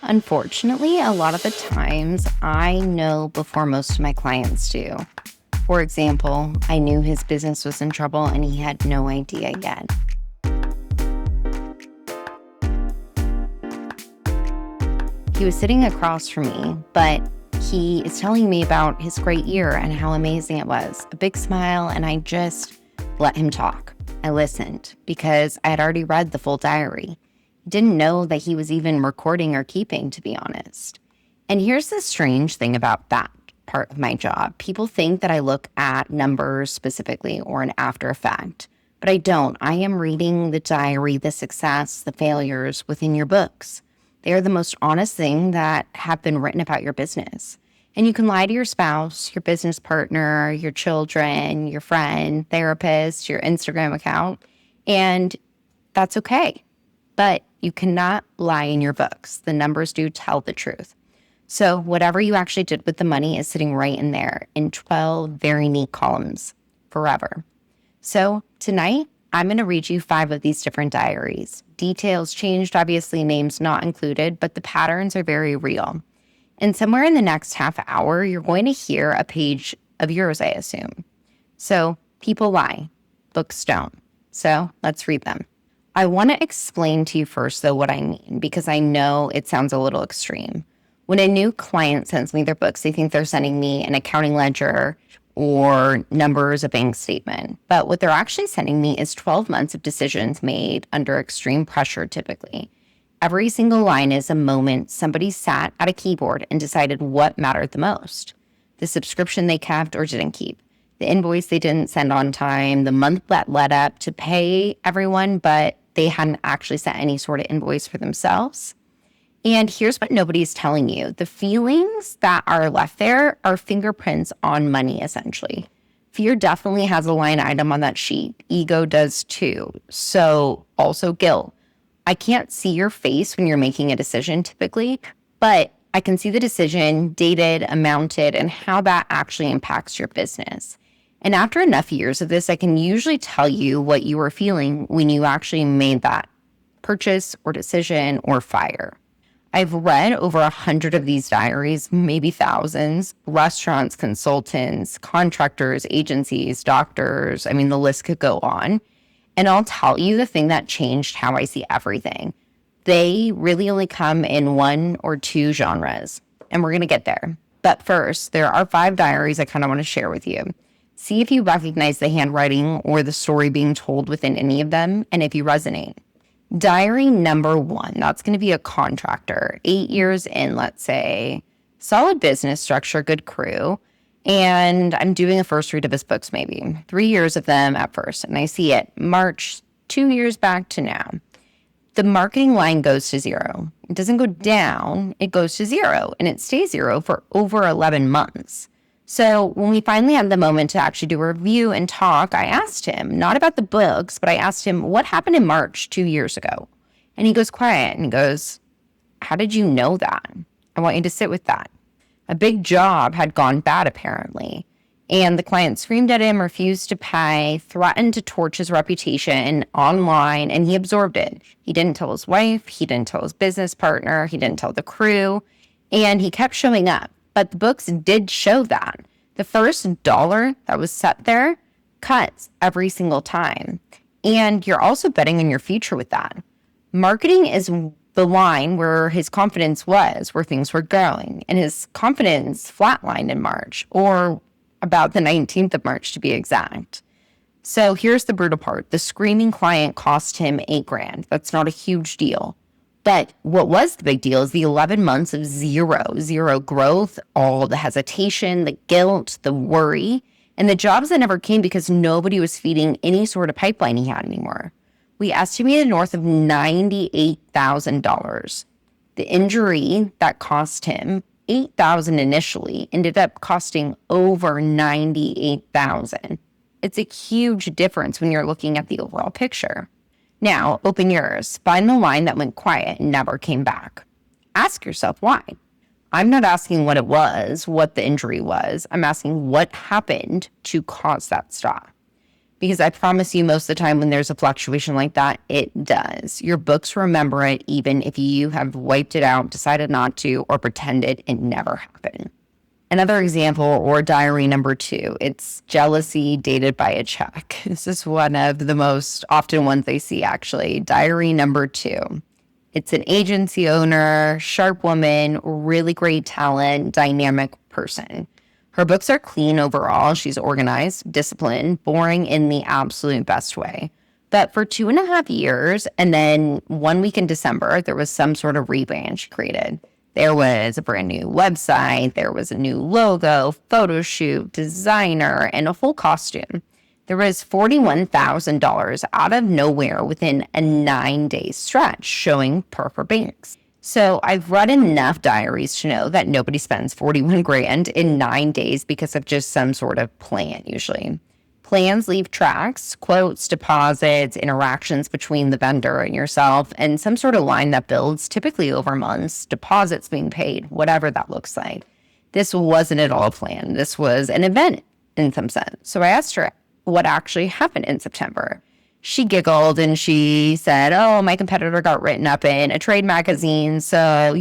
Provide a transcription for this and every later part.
Unfortunately, a lot of the times I know before most of my clients do. For example, I knew his business was in trouble and he had no idea yet. He was sitting across from me, but he is telling me about his great year and how amazing it was. A big smile, and I just let him talk. I listened because I had already read the full diary. Didn't know that he was even recording or keeping, to be honest. And here's the strange thing about that part of my job. People think that I look at numbers specifically or an after effect, but I don't. I am reading the diary, the success, the failures within your books. They are the most honest thing that have been written about your business. And you can lie to your spouse, your business partner, your children, your friend, therapist, your Instagram account, and that's okay. But you cannot lie in your books. The numbers do tell the truth. So whatever you actually did with the money is sitting right in there in 12 very neat columns forever. So tonight, I'm going to read you 5 of these different diaries. Details changed, obviously names not included, but the patterns are very real. And somewhere in the next half hour, you're going to hear a page of yours, I assume. So people lie, books don't. So let's read them. I want to explain to you first, though, what I mean, because I know it sounds a little extreme. When a new client sends me their books, they think they're sending me an accounting ledger or numbers, a bank statement. But what they're actually sending me is 12 months of decisions made under extreme pressure, typically. Every single line is a moment somebody sat at a keyboard and decided what mattered the most. The subscription they kept or didn't keep, the invoice they didn't send on time, the month that led up to pay everyone, but they hadn't actually sent any sort of invoice for themselves. And here's what nobody's telling you. The feelings that are left there are fingerprints on money, essentially. Fear definitely has a line item on that sheet. Ego does too. So also guilt. I can't see your face when you're making a decision typically, but I can see the decision, dated, amounted, and how that actually impacts your business. And after enough years of this, I can usually tell you what you were feeling when you actually made that purchase or decision or fire. I've read over 100 of these diaries, maybe thousands, restaurants, consultants, contractors, agencies, doctors. I mean, the list could go on. And I'll tell you the thing that changed how I see everything. They really only come in 1 or 2 genres, and we're going to get there. But first, there are 5 diaries I kind of want to share with you. See if you recognize the handwriting or the story being told within any of them, and if you resonate. Diary number 1, that's going to be a contractor, 8 years in, let's say, solid business structure, good crew. And I'm doing a first read of his books, maybe 3 years of them at first. And I see it March 2 years back to now. The marketing line goes to 0. It doesn't go down, it goes to 0, and it stays 0 for over 11 months. So when we finally had the moment to actually do a review and talk, I asked him, not about the books, but I asked him, what happened in March 2 years ago? And he goes quiet and he goes, how did you know that? I want you to sit with that. A big job had gone bad, apparently. And the client screamed at him, refused to pay, threatened to torch his reputation online, and he absorbed it. He didn't tell his wife, he didn't tell his business partner, he didn't tell the crew, and he kept showing up. But the books did show that. The first dollar that was set there cuts every single time. And you're also betting on your future with that. Marketing is the line where his confidence was, where things were going. And his confidence flatlined in March, or about the 19th of March to be exact. So here's the brutal part. The screaming client cost him $8,000. That's not a huge deal. But what was the big deal is the 11 months of zero growth, all the hesitation, the guilt, the worry, and the jobs that never came because nobody was feeding any sort of pipeline he had anymore. We estimated north of $98,000. The injury that cost him $8,000 initially ended up costing over $98,000. It's a huge difference when you're looking at the overall picture. Now, open yours. Find the line that went quiet and never came back. Ask yourself why. I'm not asking what it was, what the injury was. I'm asking what happened to cause that stop. Because I promise you, most of the time when there's a fluctuation like that, it does. Your books remember it, even if you have wiped it out, decided not to, or pretended it never happened. Another example, or diary number 2, it's jealousy dated by a check. This is one of the most often ones they see, actually. Diary number 2. It's an agency owner, sharp woman, really great talent, dynamic person. Her books are clean overall. She's organized, disciplined, boring in the absolute best way. But for 2.5 years, and then 1 week in December, there was some sort of rebrand she created. There was a brand new website, there was a new logo, photo shoot, designer, and a full costume. There was $41,000 out of nowhere within a 9-day stretch, showing per her banks. So I've read enough diaries to know that nobody spends 41 grand in 9 days because of just some sort of plan, usually. Plans leave tracks, quotes, deposits, interactions between the vendor and yourself, and some sort of line that builds, typically over months, deposits being paid, whatever that looks like. This wasn't at all a plan. This was an event in some sense. So I asked her what actually happened in September. She giggled and she said, oh, my competitor got written up in a trade magazine, so,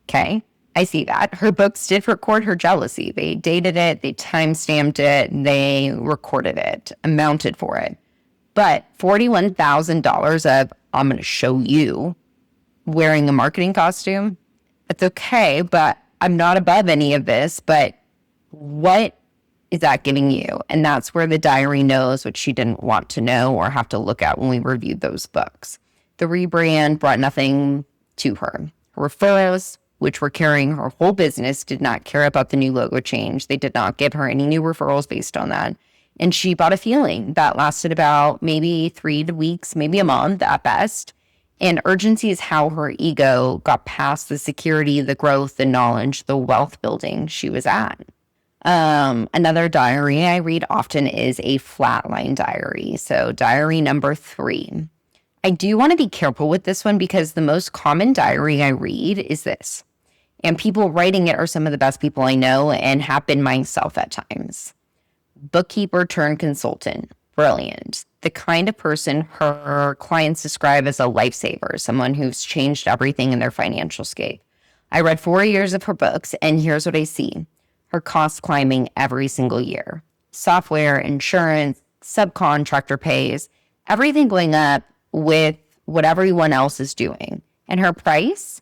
okay. I see that. Her books did record her jealousy. They dated it, they timestamped it, they recorded it, amounted for it. But $41,000 of, I'm going to show you, wearing a marketing costume, it's okay, but I'm not above any of this, but what is that giving you? And that's where the diary knows what she didn't want to know or have to look at when we reviewed those books. The rebrand brought nothing to her. Her referrals, which were carrying her whole business, did not care about the new logo change. They did not give her any new referrals based on that. And she bought a feeling that lasted about maybe 3 weeks, maybe a month at best. And urgency is how her ego got past the security, the growth, the knowledge, the wealth building she was at. Another diary I read often is a Flatline diary. So diary number 3. I do want to be careful with this one because the most common diary I read is this. And people writing it are some of the best people I know and have been myself at times. Bookkeeper turned consultant. Brilliant. The kind of person her clients describe as a lifesaver, someone who's changed everything in their financial scape. I read 4 years of her books, and here's what I see. Her costs climbing every single year. Software, insurance, subcontractor pays, everything going up with what everyone else is doing. And her price?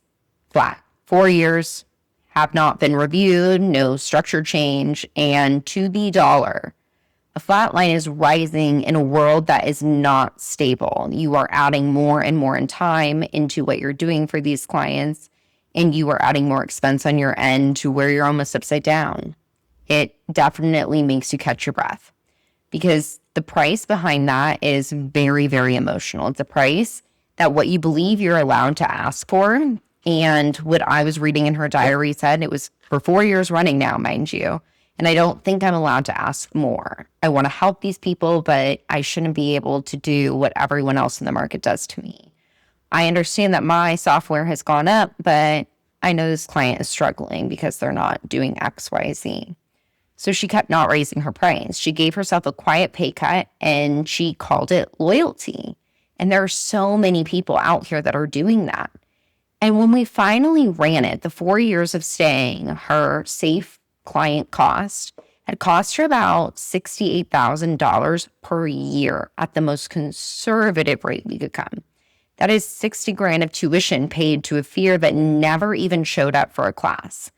Flat. 4 years, have not been reviewed, no structure change, and to the dollar. A flat line is rising in a world that is not stable. You are adding more and more in time into what you're doing for these clients, and you are adding more expense on your end to where you're almost upside down. It definitely makes you catch your breath because the price behind that is very, very emotional. It's a price that what you believe you're allowed to ask for. And what I was reading in her diary said it was for 4 years running now, mind you. And I don't think I'm allowed to ask more. I want to help these people, but I shouldn't be able to do what everyone else in the market does to me. I understand that my software has gone up, but I know this client is struggling because they're not doing X, Y, Z. So she kept not raising her price. She gave herself a quiet pay cut and she called it loyalty. And there are so many people out here that are doing that. And when we finally ran it, the 4 years of staying, her safe client cost had cost her about $68,000 per year at the most conservative rate we could come. That is 60 grand of tuition paid to a fear that never even showed up for a class.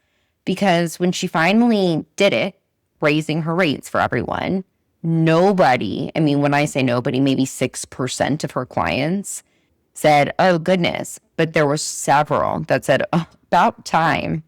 Because when she finally did it, raising her rates for everyone, nobody, I mean, when I say nobody, maybe 6% of her clients said, oh goodness, but there were several that said, oh, about time.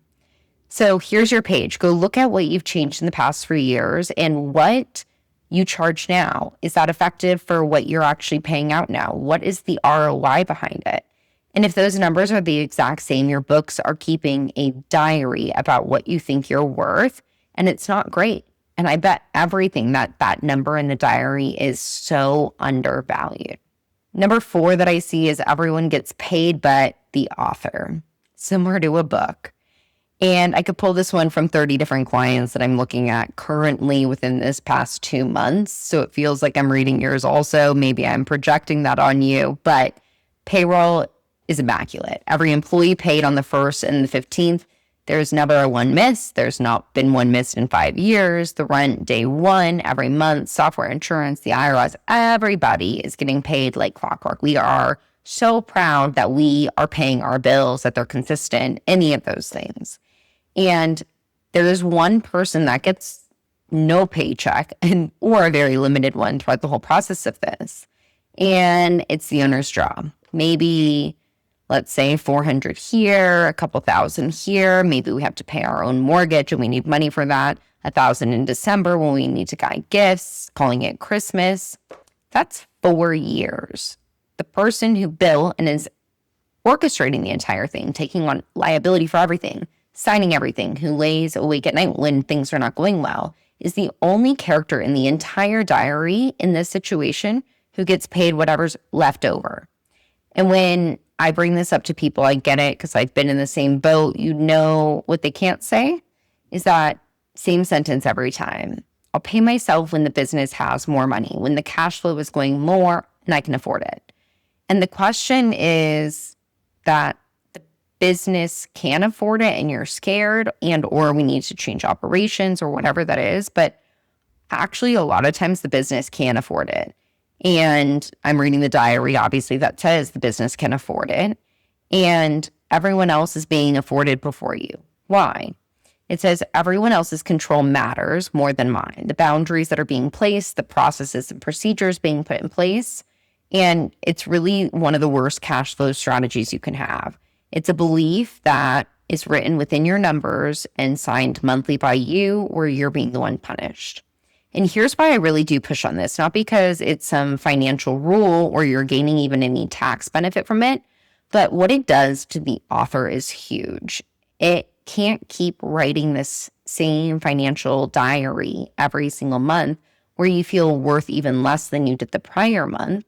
So here's your page. Go look at what you've changed in the past 3 years and what you charge now. Is that effective for what you're actually paying out now? What is the ROI behind it? And if those numbers are the exact same, your books are keeping a diary about what you think you're worth, and it's not great. And I bet everything that number in the diary is so undervalued. Number 4 that I see is everyone gets paid but the author, similar to a book. And I could pull this one from 30 different clients that I'm looking at currently within this past 2 months. So it feels like I'm reading yours also. Maybe I'm projecting that on you, but payroll is immaculate. Every employee paid on the 1st and the 15th. There's never a one miss. There's not been one missed in 5 years. The rent day one, every month, software, insurance, the IRS, everybody is getting paid like clockwork. We are so proud that we are paying our bills, that they're consistent, any of those things. And there is one person that gets no paycheck or a very limited one throughout the whole process of this. And it's the owner's job. Maybe, let's say 400 here, a couple thousand here. Maybe we have to pay our own mortgage and we need money for that. 1,000 in December when we need to buy gifts, calling it Christmas. That's 4 years. The person who built and is orchestrating the entire thing, taking on liability for everything, signing everything, who lays awake at night when things are not going well, is the only character in the entire diary in this situation who gets paid whatever's left over. And when I bring this up to people, I get it because I've been in the same boat. You know what they can't say is that same sentence every time. I'll pay myself when the business has more money, when the cash flow is going more and I can afford it. And the question is that business can afford it and you're scared and or we need to change operations or whatever that is. But actually, a lot of times the business can afford it. And I'm reading the diary, obviously, that says the business can afford it. And everyone else is being afforded before you. Why? It says everyone else's control matters more than mine. The boundaries that are being placed, the processes and procedures being put in place. And it's really one of the worst cash flow strategies you can have. It's a belief that is written within your numbers and signed monthly by you, or you're being the one punished. And here's why I really do push on this, not because it's some financial rule or you're gaining even any tax benefit from it, but what it does to the author is huge. It can't keep writing this same financial diary every single month where you feel worth even less than you did the prior month.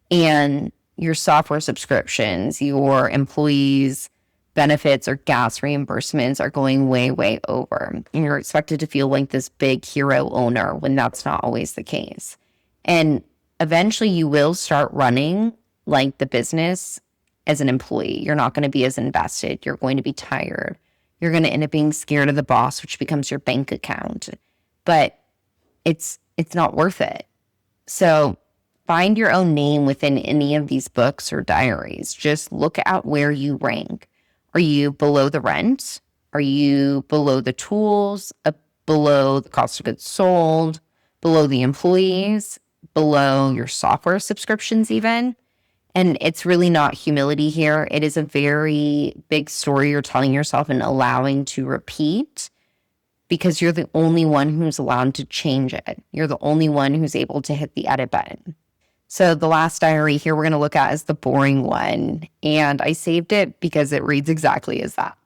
And your software subscriptions, your employees' benefits or gas reimbursements are going way, way over. And you're expected to feel like this big hero owner when that's not always the case. And eventually you will start running like the business as an employee. You're not going to be as invested. You're going to be tired. You're going to end up being scared of the boss, which becomes your bank account. But it's not worth it. So find your own name within any of these books or diaries. Just look at where you rank. Are you below the rent? Are you below the tools? Below the cost of goods sold? Below the employees? Below your software subscriptions even? And it's really not humility here. It is a very big story you're telling yourself and allowing to repeat because you're the only one who's allowed to change it. You're the only one who's able to hit the edit button. So the last diary here we're going to look at is the boring one. And I saved it because it reads exactly as that.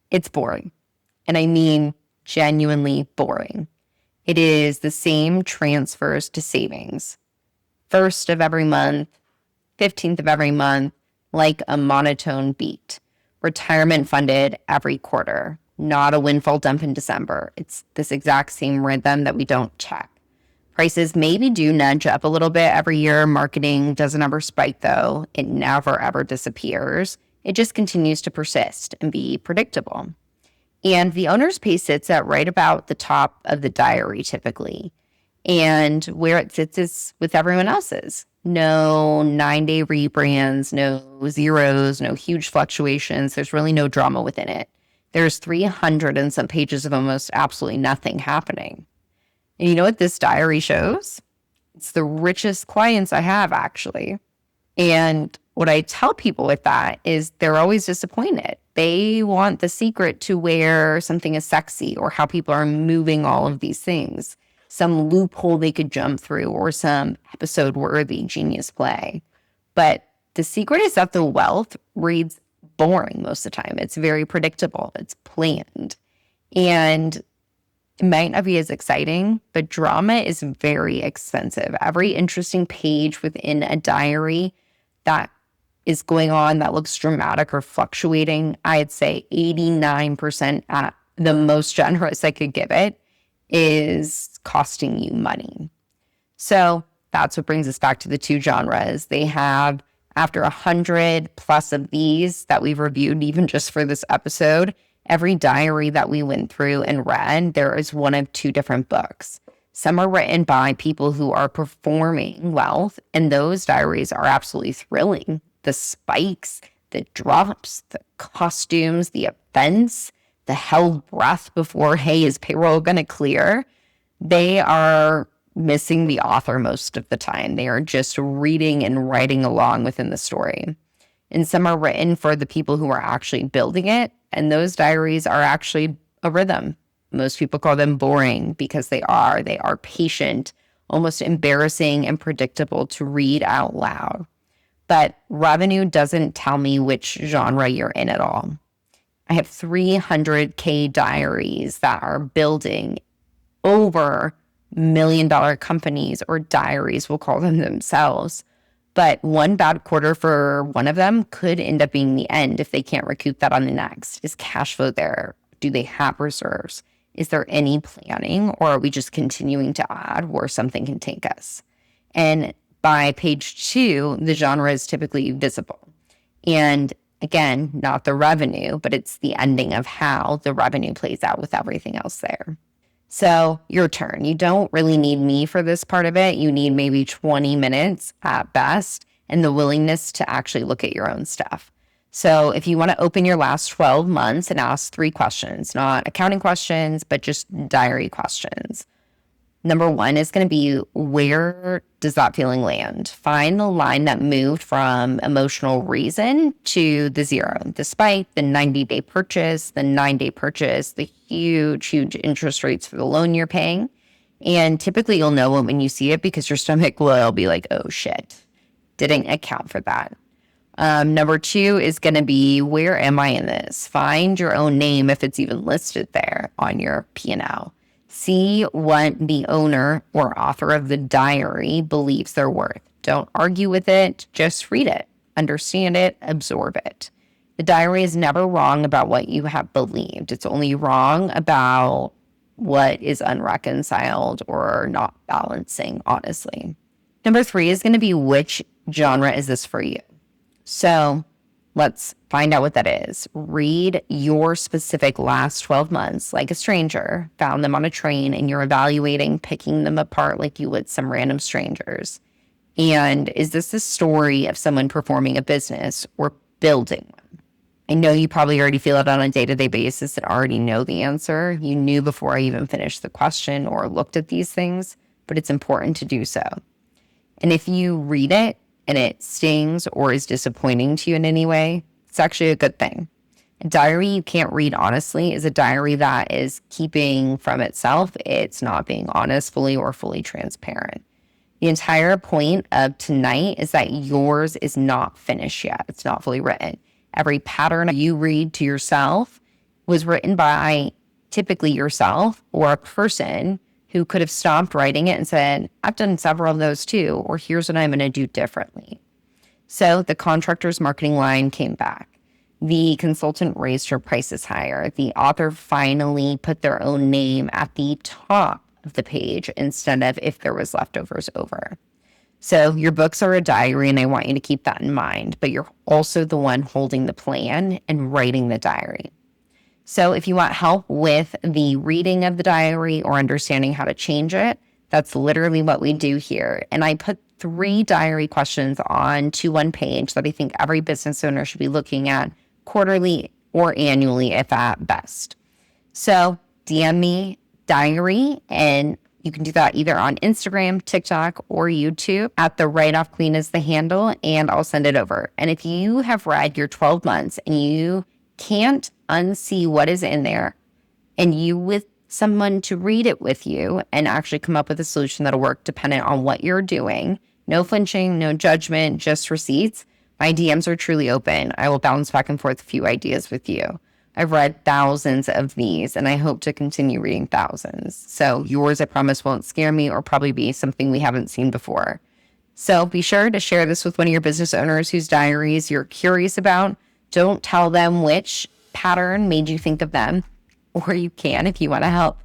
It's boring. And I mean genuinely boring. It is the same transfers to savings. 1st of every month, 15th of every month, like a monotone beat. Retirement funded every quarter, not a windfall dump in December. It's this exact same rhythm that we don't check. Prices maybe do nudge up a little bit every year. Marketing doesn't ever spike, though. It never, ever disappears. It just continues to persist and be predictable. And the owner's pay sits at right about the top of the diary, typically. And where it sits is with everyone else's. No 9-day rebrands, no zeros, no huge fluctuations. There's really no drama within it. There's 300 and some pages of almost absolutely nothing happening. And you know what this diary shows? It's the richest clients I have, actually. And what I tell people with that is they're always disappointed. They want the secret to where something is sexy or how people are moving all of these things, some loophole they could jump through or some episode-worthy genius play. But the secret is that the wealth reads boring most of the time. It's very predictable. It's planned. And it might not be as exciting, but drama is very expensive. Every interesting page within a diary that is going on that looks dramatic or fluctuating, I'd say 89% at the most generous I could give it is costing you money. So that's what brings us back to the two genres. They have, after 100 plus of these that we've reviewed, even just for this episode, every diary that we went through and read, there is one of two different books. Some are written by people who are performing wealth, and those diaries are absolutely thrilling. The spikes, the drops, the costumes, the events, the held breath before, hey, is payroll going to clear? They are missing the author most of the time. They are just reading and writing along within the story. And some are written for the people who are actually building it, and those diaries are actually a rhythm. Most people call them boring because they are. They are patient, almost embarrassing and predictable to read out loud. But revenue doesn't tell me which genre you're in at all. I have 300K diaries that are building over $1 million companies, or diaries, we'll call them themselves. But one bad quarter for one of them could end up being the end if they can't recoup that on the next. Is cash flow there? Do they have reserves? Is there any planning, or are we just continuing to add where something can take us? And by page 2, the genre is typically visible. And again, not the revenue, but it's the ending of how the revenue plays out with everything else there. So your turn. You don't really need me for this part of it. You need maybe 20 minutes at best, and the willingness to actually look at your own stuff. So if you want to open your last 12 months and ask 3 questions, not accounting questions, but just diary questions. Number 1 is going to be, where does that feeling land? Find the line that moved from emotional reason to the 0, the spike, the 90-day purchase, the 9-day purchase, the huge interest rates for the loan you're paying. And typically you'll know it when you see it, because your stomach will be like, oh shit, didn't account for that. Number 2 is going to be, where am I in this? Find your own name if it's even listed there on your P&L. See what the owner or author of the diary believes they're worth. Don't argue with it. Just read it, understand it, absorb it. The diary is never wrong about what you have believed. It's only wrong about what is unreconciled or not balancing, honestly. Number 3 is going to be, which genre is this for you? So let's find out what that is. Read your specific last 12 months like a stranger. Found them on a train and you're evaluating, picking them apart like you would some random strangers. And is this the story of someone performing a business or building one? I know you probably already feel it on a day-to-day basis and already know the answer. You knew before I even finished the question or looked at these things, but it's important to do so. And if you read it and it stings or is disappointing to you in any way, it's actually a good thing. A diary you can't read honestly is a diary that is keeping from itself. It's not being honest fully or fully transparent. The entire point of tonight is that yours is not finished yet. It's not fully written. Every pattern you read to yourself was written by typically yourself or a person who could have stopped writing it and said, I've done several of those too, or here's what I'm going to do differently. So the contractor's marketing line came back. The consultant raised her prices higher. The author finally put their own name at the top of the page instead of if there was leftovers over. So your books are a diary, and I want you to keep that in mind, but you're also the one holding the plan and writing the diary. So if you want help with the reading of the diary or understanding how to change it, that's literally what we do here. And I put 3 diary questions on to one page that I think every business owner should be looking at quarterly or annually, if at best. So DM me diary, and you can do that either on Instagram, TikTok, or YouTube at the Write-Off Queen is the handle, and I'll send it over. And if you have read your 12 months and you can't unsee what is in there, and you with someone to read it with you and actually come up with a solution that'll work dependent on what you're doing, no flinching, no judgment, just receipts, my DMs are truly open. I will bounce back and forth a few ideas with you. I've read thousands of these, and I hope to continue reading thousands. So yours, I promise, won't scare me or probably be something we haven't seen before. So be sure to share this with one of your business owners whose diaries you're curious about. Don't tell them which pattern made you think of them, or you can if you want to help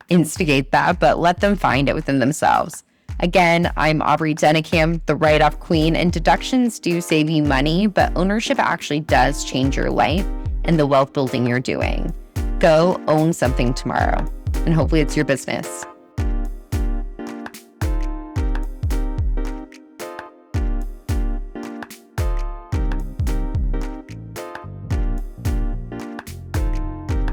instigate that, but let them find it within themselves. Again, I'm Aubree Denekamp, the write-off queen, and deductions do save you money, but ownership actually does change your life and the wealth building you're doing. Go own something tomorrow, and hopefully it's your business.